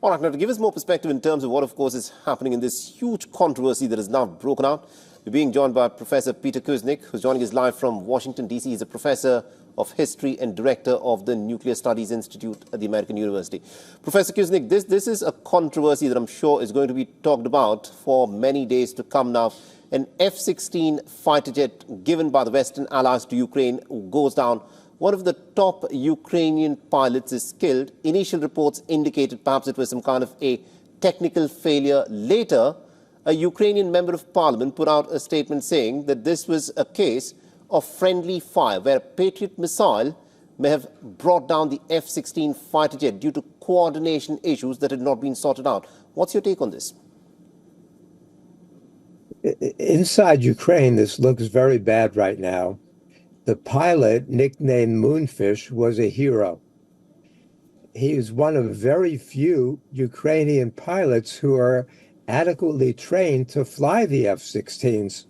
All right, now to give us more perspective in terms of what, of course, is happening in this huge controversy that has now broken out, we're being joined by Professor Peter Kuznick, who's joining us live from Washington, D.C. He's a professor of history and director of the Nuclear Studies Institute at the American University. Professor Kuznick, this is a controversy that I'm sure is going to be talked about for many days to come now. An F-16 fighter jet given by the Western allies to Ukraine goes down. One of the top Ukrainian pilots is killed. Initial reports indicated perhaps it was some kind of a technical failure. Later, a Ukrainian member of parliament put out a statement saying that this was a case of friendly fire, where a Patriot missile may have brought down the F-16 fighter jet due to coordination issues that had not been sorted out. What's your take on this? Inside Ukraine, this looks very bad right now. The pilot, nicknamed Moonfish, was a hero. He is one of very few Ukrainian pilots who are adequately trained to fly the F-16s.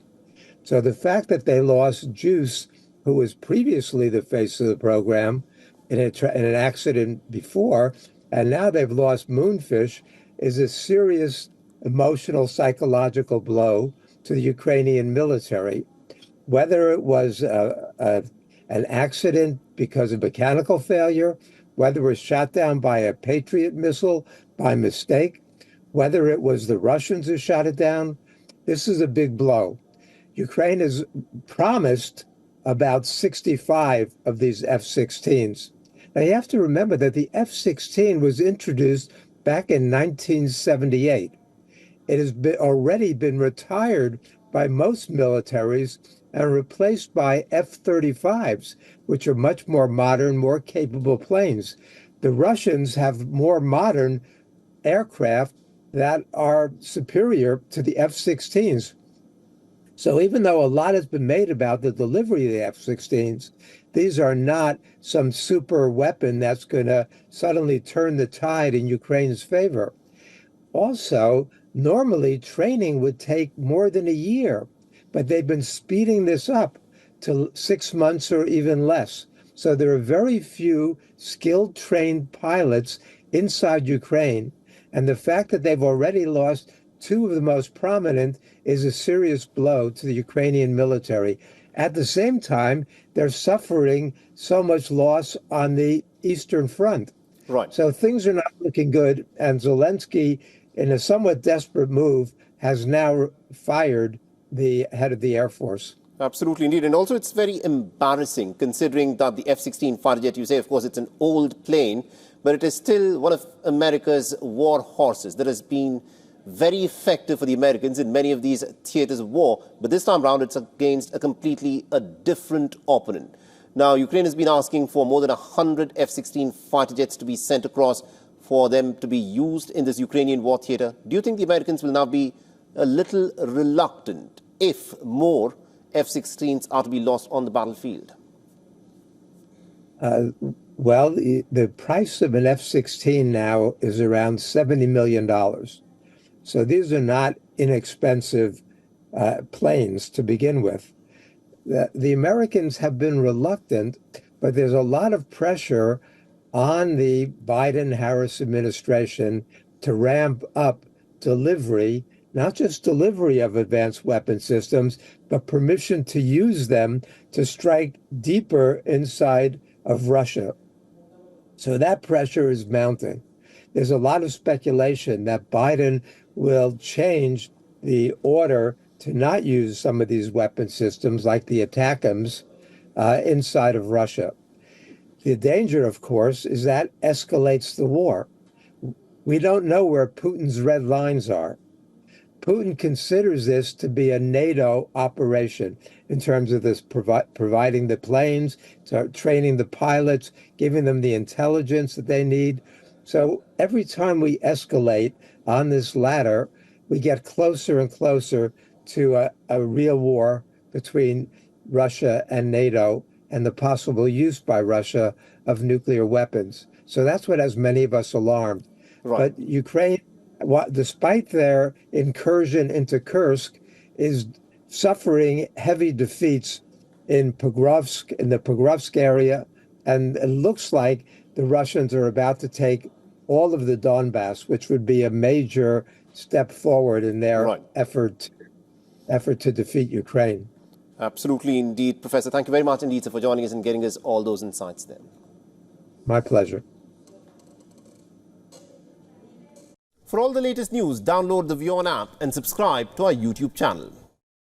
So the fact that they lost Juice, who was previously the face of the program, in an accident before, and now they've lost Moonfish, is a serious emotional, psychological blow to the Ukrainian military. Whether it was an accident because of mechanical failure, whether it was shot down by a Patriot missile by mistake, whether it was the Russians who shot it down, this is a big blow. Ukraine has promised about 65 of these F-16s. Now you have to remember that the F-16 was introduced back in 1978. It has already been retired by most militaries and replaced by F-35s, which are much more modern, more capable planes. The Russians have more modern aircraft that are superior to the F-16s. So even though a lot has been made about the delivery of the F-16s, these are not some super weapon that's going to suddenly turn the tide in Ukraine's favor. Also, normally training would take more than a year, but they've been speeding this up to 6 months or even less. So there are very few skilled, trained pilots inside Ukraine. And the fact that they've already lost two of the most prominent is a serious blow to the Ukrainian military. At the same time, they're suffering so much loss on the Eastern Front. Right. So things are not looking good. And Zelenskyy, in a somewhat desperate move, has now fired the head of the Air Force. Absolutely, indeed. And also it's very embarrassing considering that the F-16 fighter jet, you say, of course, it's an old plane, but it is still one of America's war horses that has been very effective for the Americans in many of these theaters of war. But this time around, it's against a completely different opponent. Now, Ukraine has been asking for more than 100 F-16 fighter jets to be sent across for them to be used in this Ukrainian war theater. Do you think the Americans will now be a little reluctant if more F-16s are to be lost on the battlefield? Well, the price of an F-16 now is around $70 million. So these are not inexpensive planes to begin with. The Americans have been reluctant, but there's a lot of pressure on the Biden-Harris administration to ramp up delivery, not just delivery of advanced weapon systems, but permission to use them to strike deeper inside of Russia. So that pressure is mounting. There's a lot of speculation that Biden will change the order to not use some of these weapon systems like the ATACMS inside of Russia. The danger, of course, is that escalates the war. We don't know where Putin's red lines are. Putin considers this to be a NATO operation in terms of this providing the planes, training the pilots, giving them the intelligence that they need. So every time we escalate on this ladder, we get closer and closer to a real war between Russia and NATO and the possible use by Russia of nuclear weapons. So that's what has many of us alarmed. Right. But Ukraine, despite their incursion into Kursk, is suffering heavy defeats in the Pokrovsk area, and it looks like the Russians are about to take all of the Donbass, which would be a major step forward in their Right. effort to defeat Ukraine. Absolutely indeed. Professor, thank you very much indeed, sir, for joining us and getting us all those insights there. My pleasure. For all the latest news, download the WION app and subscribe to our YouTube channel.